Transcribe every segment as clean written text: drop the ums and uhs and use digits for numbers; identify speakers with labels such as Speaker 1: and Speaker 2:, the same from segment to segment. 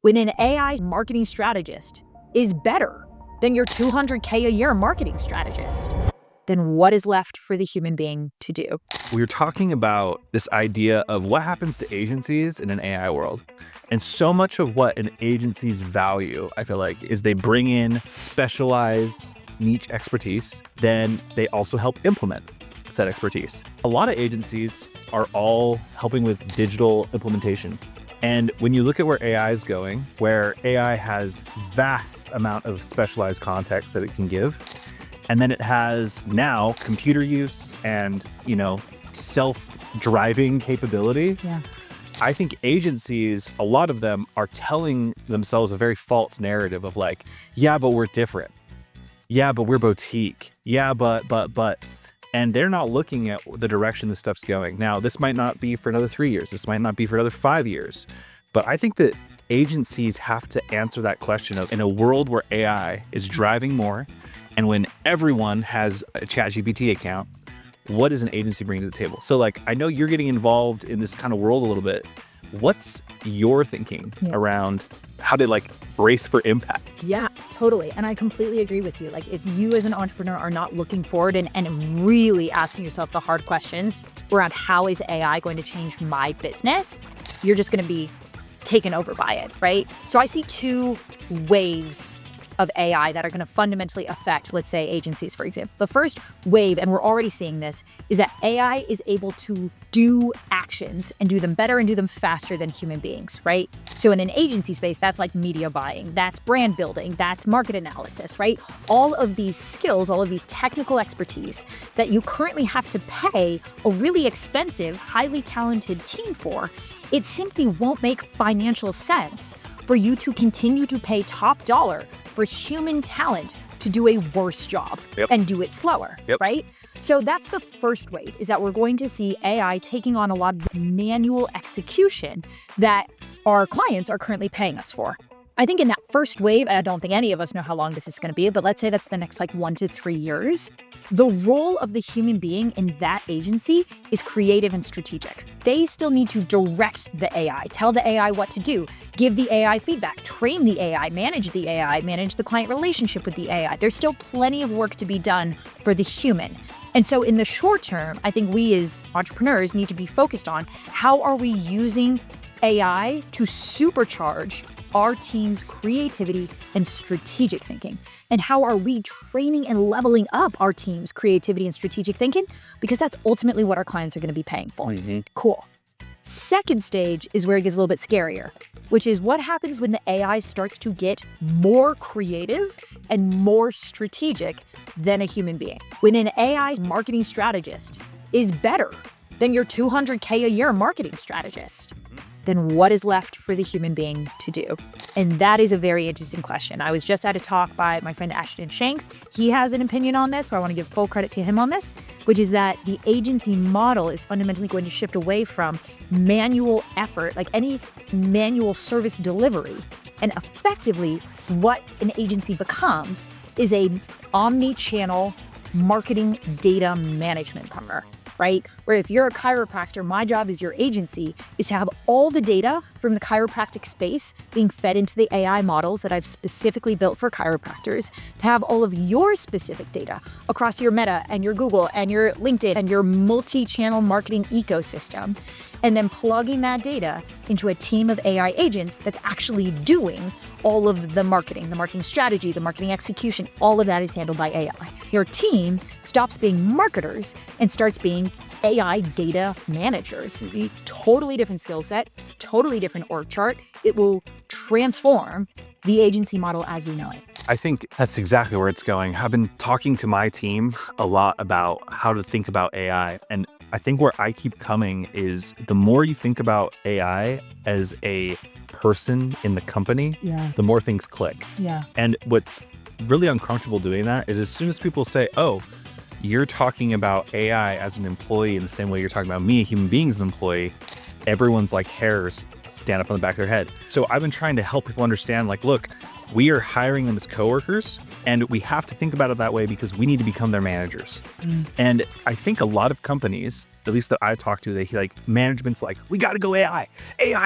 Speaker 1: when an AI marketing strategist is better than your $200K a year marketing strategist, then what is left for the human being to do?
Speaker 2: We were talking about this idea of what happens to agencies in an AI world. And so much of what an agency's value, I feel like, is they bring in specialized niche expertise, then they also help implement said expertise. A lot of agencies are all helping with digital implementation. And when you look at where AI is going, where AI has vast amount of specialized context that it can give, and then it has now computer use and, self-driving capability.
Speaker 1: Yeah.
Speaker 2: I think agencies, a lot of them are telling themselves a very false narrative of like, yeah, but we're different. Yeah, but we're boutique. Yeah, but. And they're not looking at the direction this stuff's going. Now, this might not be for another 3 years. This might not be for another 5 years. But I think that agencies have to answer that question of, in a world where AI is driving more, and when everyone has a ChatGPT account, what does an agency bring to the table? So I know you're getting involved in this kind of world a little bit. What's your thinking around how to brace for impact?
Speaker 1: Yeah, totally. And I completely agree with you. If you as an entrepreneur are not looking forward and really asking yourself the hard questions around how is AI going to change my business, you're just going to be taken over by it, right? So I see two waves of AI that are going to fundamentally affect, let's say, agencies, for example. The first wave, and we're already seeing this, is that AI is able to do actions and do them better and do them faster than human beings, right? So in an agency space, that's like media buying, that's brand building, that's market analysis, right? All of these skills, all of these technical expertise that you currently have to pay a really expensive, highly talented team for, it simply won't make financial sense for you to continue to pay top dollar for human talent to do a worse job and do it slower, right? So that's the first wave, is that we're going to see AI taking on a lot of manual execution that our clients are currently paying us for. I think in that first wave, and I don't think any of us know how long this is going to be, but let's say that's the next 1 to 3 years, the role of the human being in that agency is creative and strategic. They still need to direct the AI, tell the AI what to do, give the AI feedback, train the AI, manage the client relationship with the AI. There's still plenty of work to be done for the human. And so in the short term, I think we as entrepreneurs need to be focused on how are we using AI to supercharge our team's creativity and strategic thinking? And how are we training and leveling up our team's creativity and strategic thinking? Because that's ultimately what our clients are going to be paying for. Cool. Second stage is where it gets a little bit scarier, which is what happens when the AI starts to get more creative and more strategic than a human being. When an AI marketing strategist is better than your $200K a year marketing strategist, then what is left for the human being to do? And that is a very interesting question. I was just at a talk by my friend Ashton Shanks. He has an opinion on this, so I want to give full credit to him on this, which is that the agency model is fundamentally going to shift away from manual effort, like any manual service delivery. And effectively, what an agency becomes is a omni-channel marketing data management partner, right? Where if you're a chiropractor, my job as your agency is to have all the data from the chiropractic space being fed into the AI models that I've specifically built for chiropractors, to have all of your specific data across your Meta and your Google and your LinkedIn and your multi-channel marketing ecosystem, and then plugging that data into a team of AI agents that's actually doing all of the marketing strategy, the marketing execution, all of that is handled by AI. Your team stops being marketers and starts being AI data managers. Totally different skill set, totally different org chart. It will transform the agency model as we know it.
Speaker 2: I think that's exactly where it's going. I've been talking to my team a lot about how to think about AI. And I think where I keep coming is the more you think about AI as a person in the company, the more things click. And what's really uncomfortable doing that is as soon as people say, oh, you're talking about AI as an employee in the same way you're talking about me, a human being as an employee, everyone's hairs stand up on the back of their head. So I've been trying to help people understand, look, we are hiring them as coworkers, and we have to think about it that way because we need to become their managers. And I think a lot of companies, at least that I talk to, they management's we got to go AI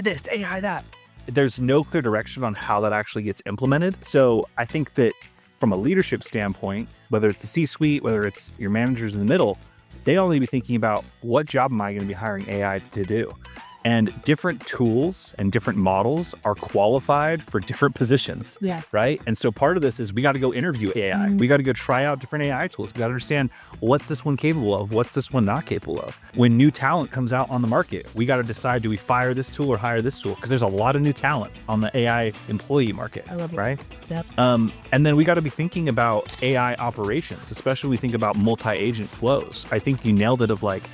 Speaker 2: this, AI that. there's no clear direction on how that actually gets implemented. So I think that from a leadership standpoint, whether it's the C-suite, whether it's your managers in the middle, they all need to be thinking about what job am I going to be hiring AI to do? And different tools and different models are qualified for different positions,
Speaker 1: Yes.
Speaker 2: right? And so part of this is we got to go interview AI. We got to go try out different AI tools. We got to understand what's this one capable of, what's this one not capable of. When new talent comes out on the market, we got to decide, do we fire this tool or hire this tool? Because there's a lot of new talent on the AI employee market,
Speaker 1: I love it.
Speaker 2: right?
Speaker 1: Yep.
Speaker 2: And then we got to be thinking about AI operations, especially when we think about multi-agent flows. I think you nailed it of like,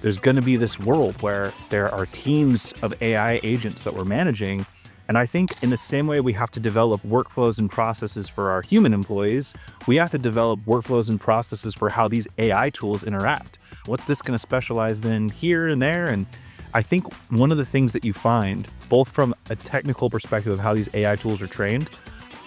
Speaker 2: there's going to be this world where there are teams of AI agents that we're managing. And I think in the same way we have to develop workflows and processes for our human employees, we have to develop workflows and processes for how these AI tools interact. What's this going to specialize in here and there? And I think one of the things that you find, both from a technical perspective of how these AI tools are trained,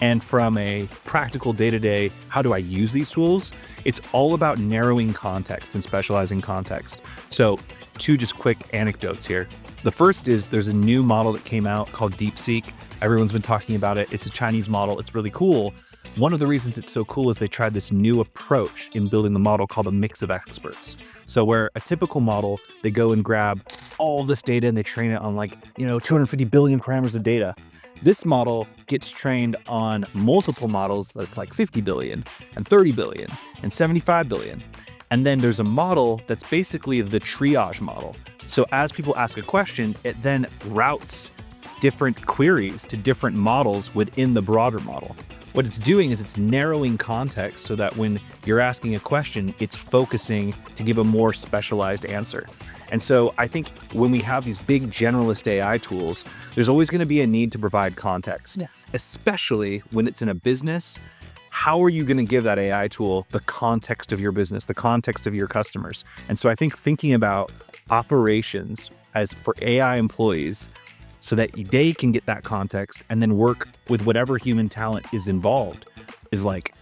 Speaker 2: and from a practical day-to-day, how do I use these tools? It's all about narrowing context and specializing context. So 2 just quick anecdotes here. The first is there's a new model that came out called DeepSeek. Everyone's been talking about it. It's a Chinese model. It's really cool. One of the reasons it's so cool is they tried this new approach in building the model called a mix of experts. So where a typical model, they go and grab all this data and they train it on 250 billion parameters of data. This model gets trained on multiple models that's like 50 billion and 30 billion and 75 billion. And then there's a model that's basically the triage model. So as people ask a question, it then routes different queries to different models within the broader model. What it's doing is it's narrowing context so that when you're asking a question, it's focusing to give a more specialized answer. And so I think when we have these big generalist AI tools, there's always going to be a need to provide context, especially when it's in a business. How are you going to give that AI tool the context of your business, the context of your customers? And so I think thinking about operations as for AI employees so that they can get that context and then work with whatever human talent is involved is like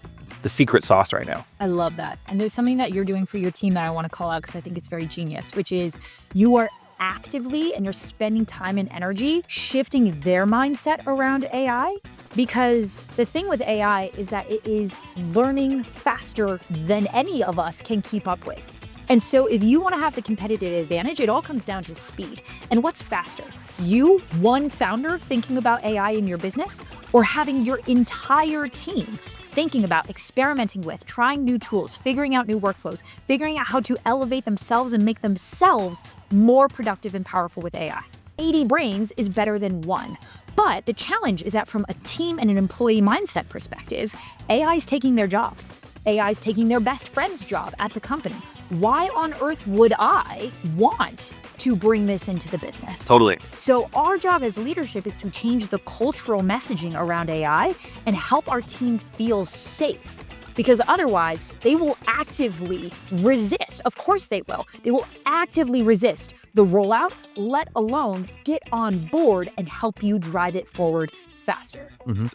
Speaker 2: the secret sauce right now.
Speaker 1: I love that. And there's something that you're doing for your team that I want to call out because I think it's very genius, which is you are actively and you're spending time and energy shifting their mindset around AI. Because the thing with AI is that it is learning faster than any of us can keep up with. And so if you want to have the competitive advantage, it all comes down to speed. And what's faster? You, one founder, thinking about AI in your business, or having your entire team thinking about, experimenting with, trying new tools, figuring out new workflows, figuring out how to elevate themselves and make themselves more productive and powerful with AI. 80 brains is better than 1. But the challenge is that from a team and an employee mindset perspective, AI is taking their jobs. AI is taking their best friend's job at the company. Why on earth would I want to bring this into the business?
Speaker 2: Totally.
Speaker 1: So our job as leadership is to change the cultural messaging around AI and help our team feel safe. Because otherwise, they will actively resist. Of course they will. They will actively resist the rollout, let alone get on board and help you drive it forward faster.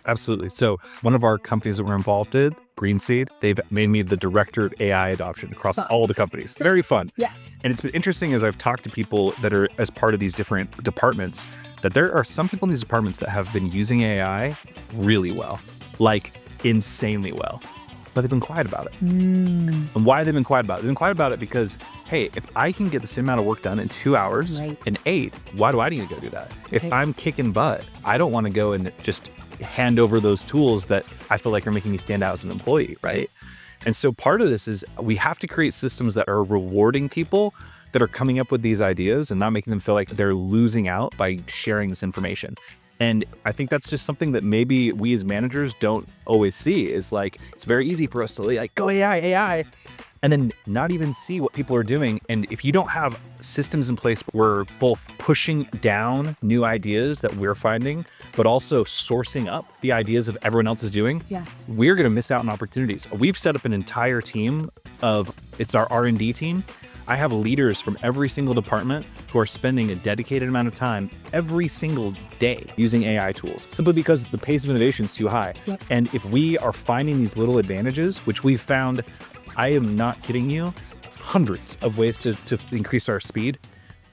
Speaker 2: Absolutely. So one of our companies that we're involved in, Greenseed, they've made me the director of AI adoption across all the companies. Very fun.
Speaker 1: Yes.
Speaker 2: And it's been interesting as I've talked to people that are as part of these different departments, that there are some people in these departments that have been using AI really well, like insanely well. But they've been quiet about it. And why they've been quiet about it? They've been quiet about it because, hey, if I can get the same amount of work done in 2 hours in 8, why do I need to go do that? If I'm kicking butt, I don't want to go and just hand over those tools that I feel like are making me stand out as an employee, right? And so part of this is we have to create systems that are rewarding people that are coming up with these ideas and not making them feel like they're losing out by sharing this information. And I think that's just something that maybe we as managers don't always see is like, it's very easy for us to like, go AI, and then not even see what people are doing. And if you don't have systems in place where we're both pushing down new ideas that we're finding, but also sourcing up the ideas that everyone else is doing, we're going to miss out on opportunities. We've set up an entire team it's our R&D team. I have leaders from every single department who are spending a dedicated amount of time every single day using AI tools, simply because the pace of innovation is too high. And if we are finding these little advantages, which we've found, I am not kidding you, hundreds of ways to increase our speed.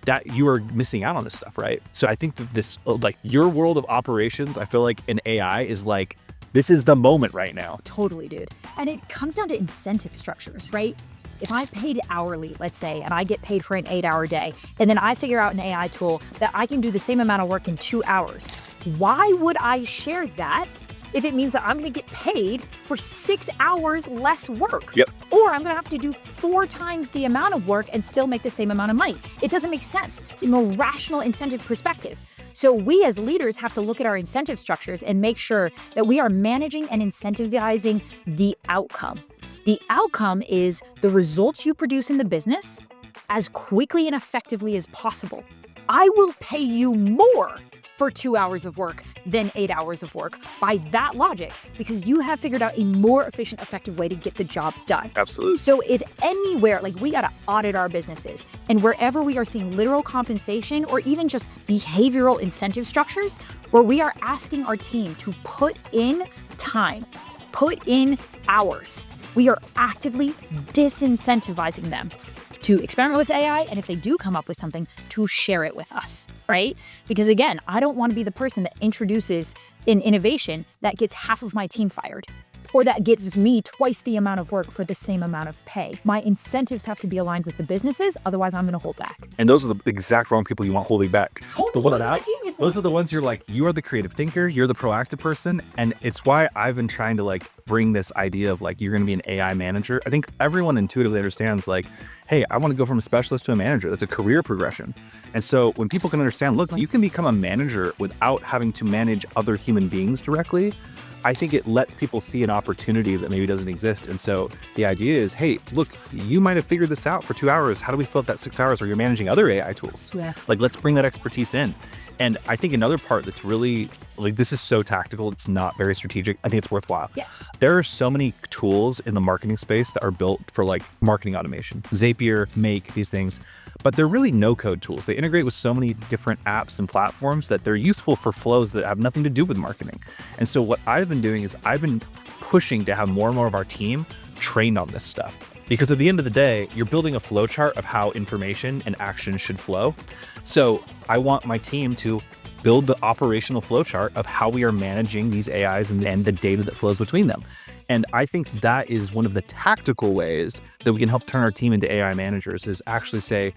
Speaker 2: that you are missing out on this stuff, right? So I think that this, like your world of operations, I feel like in AI is like, this is the moment right now.
Speaker 1: Totally, dude. And it comes down to incentive structures, right? If I'm paid hourly, let's say, and I get paid for an 8-hour day, and then I figure out an AI tool that I can do the same amount of work in 2 hours, why would I share that if it means that I'm gonna get paid for 6 hours less work?
Speaker 2: Yep.
Speaker 1: Or I'm gonna have to do 4 times the amount of work and still make the same amount of money. It doesn't make sense from a rational incentive perspective. So we as leaders have to look at our incentive structures and make sure that we are managing and incentivizing the outcome. The outcome is the results you produce in the business as quickly and effectively as possible. I will pay you more for 2 hours of work than 8 hours of work by that logic, because you have figured out a more efficient, effective way to get the job done.
Speaker 2: Absolutely.
Speaker 1: So if anywhere, like we gotta audit our businesses, and wherever we are seeing literal compensation or even just behavioral incentive structures, where we are asking our team to put in time, put in hours, we are actively disincentivizing them to experiment with AI, and if they do come up with something, to share it with us, right? Because again, I don't want to be the person that introduces an innovation that gets half of my team fired, or that gives me twice the amount of work for the same amount of pay. My incentives have to be aligned with the businesses, otherwise I'm gonna hold back.
Speaker 2: And those are the exact wrong people you want holding back.
Speaker 1: Totally.
Speaker 2: Those are the ones you're like, you are the creative thinker, you're the proactive person. And it's why I've been trying to like bring this idea of like, you're gonna be an AI manager. I think everyone intuitively understands like, hey, I wanna go from a specialist to a manager. That's a career progression. And so when people can understand, look, you can become a manager without having to manage other human beings directly, I think it lets people see an opportunity that maybe doesn't exist. And so the idea is, hey, look, you might have figured this out for 2 hours. How do we fill up that 6 hours where you're managing other AI tools?
Speaker 1: Yes.
Speaker 2: Like, let's bring that expertise in. And I think another part that's really, like, this is so tactical, it's not very strategic. I think it's worthwhile.
Speaker 1: Yeah.
Speaker 2: There are so many tools in the marketing space that are built for like marketing automation. Zapier, Make, these things, but they're really no-code tools. They integrate with so many different apps and platforms that they're useful for flows that have nothing to do with marketing. And so what I've been doing is I've been pushing to have more and more of our team trained on this stuff. Because at the end of the day, you're building a flow chart of how information and action should flow. So I want my team to build the operational flow chart of how we are managing these AIs and the data that flows between them. And I think that is one of the tactical ways that we can help turn our team into AI managers, is actually say,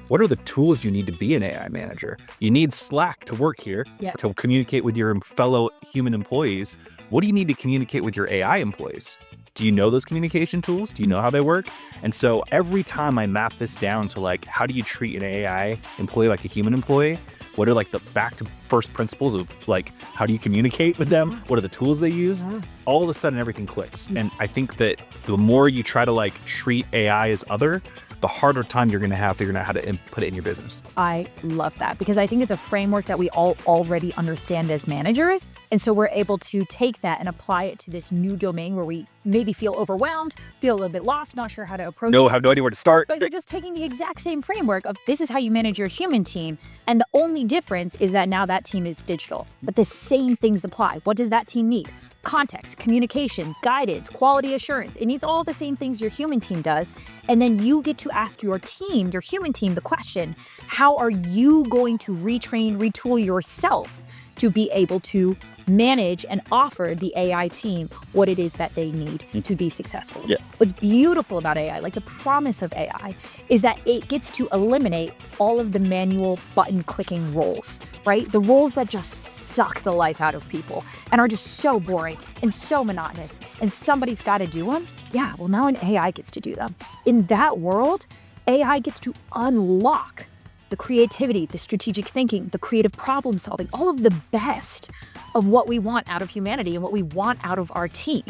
Speaker 2: what are the tools you need to be an AI manager? You need Slack to work here, to communicate with your fellow human employees. What do you need to communicate with your AI employees? Do you know those communication tools? Do you know how they work? And so every time I map this down to like, how do you treat an AI employee like a human employee? What are like the back to first principles of like, how do you communicate with them? What are the tools they use? All of a sudden everything clicks. And I think that the more you try to like treat AI as other, the harder time you're going to have figuring out how to put it in your business.
Speaker 1: I love that, because I think it's a framework that we all already understand as managers. And so we're able to take that and apply it to this new domain where we maybe feel overwhelmed, feel a little bit lost, not sure how to approach it.
Speaker 2: Have no idea where to start.
Speaker 1: But you're just taking the exact same framework of this is how you manage your human team. And the only difference is that now that team is digital, but the same things apply. What does that team need? Context, communication, guidance, quality assurance. It needs all the same things your human team does. And then you get to ask your team, your human team, the question, how are you going to retrain, retool yourself to be able to manage and offer the AI team what it is that they need to be successful?
Speaker 2: Yeah.
Speaker 1: What's beautiful about AI, like the promise of AI, is that it gets to eliminate all of the manual button clicking roles, right? The roles that just suck the life out of people and are just so boring and so monotonous, and somebody's got to do them. Yeah, well, now an AI gets to do them. In that world, AI gets to unlock the creativity, the strategic thinking, the creative problem solving, all of the best of what we want out of humanity and what we want out of our team.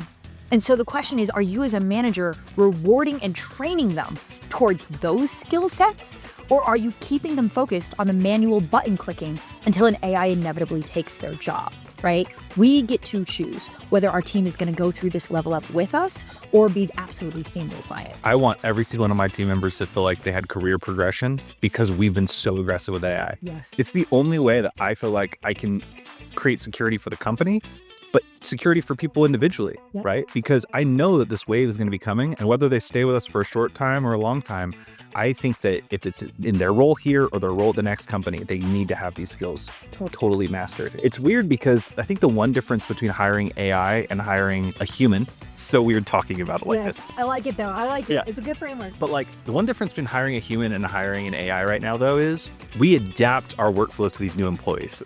Speaker 1: And so the question is, are you as a manager rewarding and training them towards those skill sets? Or are you keeping them focused on the manual button clicking until an AI inevitably takes their job, right? We get to choose whether our team is going to go through this level up with us or be absolutely steamrolled by it.
Speaker 2: I want every single one of my team members to feel like they had career progression because we've been so aggressive with AI.
Speaker 1: Yes.
Speaker 2: It's the only way that I feel like I can create security for the company, but but security for people individually,
Speaker 1: Yep.
Speaker 2: right? Because I know that this wave is going to be coming, and whether they stay with us for a short time or a long time, I think that if it's in their role here or their role at the next company, they need to have these skills totally mastered. It's weird because I think the one difference between hiring AI and hiring a human, it's so weird talking about it like this.
Speaker 3: I like it though. I like it.
Speaker 2: Yeah.
Speaker 3: It's a good framework.
Speaker 2: But like the one difference between hiring a human and hiring an AI right now, though, is we adapt our workflows to these new employees.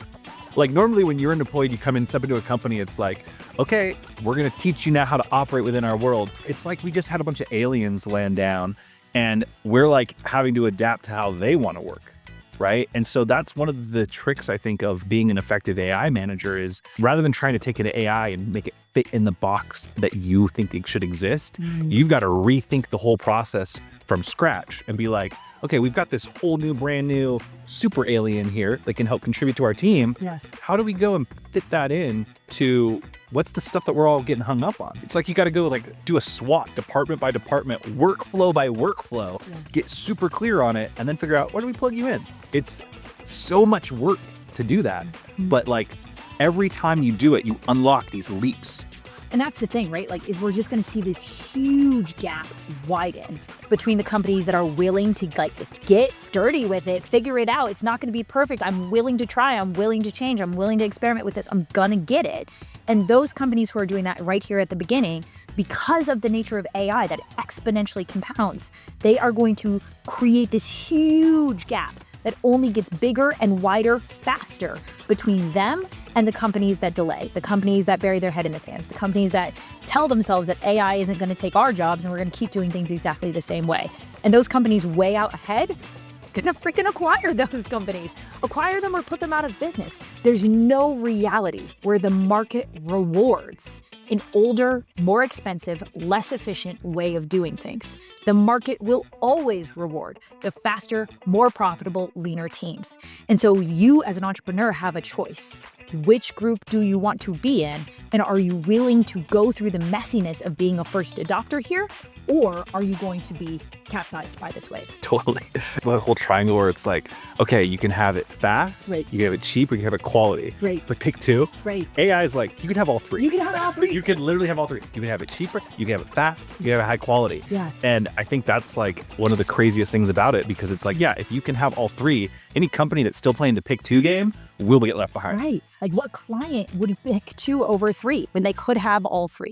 Speaker 2: Like normally when you're an employee, you come in, step into a company, it's like, okay, we're going to teach you now how to operate within our world. It's like we just had a bunch of aliens land down and we're like having to adapt to how they want to work. Right. And so that's one of the tricks, I think, of being an effective AI manager is rather than trying to take an AI and make it fit in the box that you think it should exist, you've got to rethink the whole process from scratch and be like, okay, we've got this whole new, brand new super alien here that can help contribute to our team.
Speaker 3: Yes.
Speaker 2: How do we go and fit that in to what's the stuff that we're all getting hung up on? It's like you got to go like do a SWOT department by department, workflow by workflow, get super clear on it, and then figure out where do we plug you in? It's so much work to do that. But like every time you do it, you unlock these leaps.
Speaker 1: And that's the thing, right? Like, is we're just going to see this huge gap widen between the companies that are willing to like get dirty with it, figure it out. It's not going to be perfect. I'm willing to try. I'm willing to change. I'm willing to experiment with this. I'm going to get it. And those companies who are doing that right here at the beginning, because of the nature of AI that exponentially compounds, they are going to create this huge gap that only gets bigger and wider faster between them and the companies that delay, the companies that bury their head in the sands, the companies that tell themselves that AI isn't going to take our jobs and we're going to keep doing things exactly the same way. And those companies way out ahead, gonna freaking acquire those companies. Acquire them or put them out of business. There's no reality where the market rewards an older, more expensive, less efficient way of doing things. The market will always reward the faster, more profitable, leaner teams. And so you as an entrepreneur have a choice. Which group do you want to be in? And are you willing to go through the messiness of being a first adopter here? Or are you going to be capsized by this wave?
Speaker 2: Totally. The whole triangle where it's like, okay, you can have it fast,
Speaker 3: Right.
Speaker 2: you can have it cheap, or you can have it quality.
Speaker 3: Right.
Speaker 2: But pick two.
Speaker 3: Right.
Speaker 2: AI is like, you can have all three.
Speaker 3: You can have all three.
Speaker 2: You can literally have all three. You can have it cheaper, you can have it fast, you can have it high quality.
Speaker 3: Yes.
Speaker 2: And I think that's like one of the craziest things about it because it's like, yeah, if you can have all three, any company that's still playing the pick two game will get left behind.
Speaker 3: Right.
Speaker 1: Like, what client would pick 2 over 3 when they could have all 3?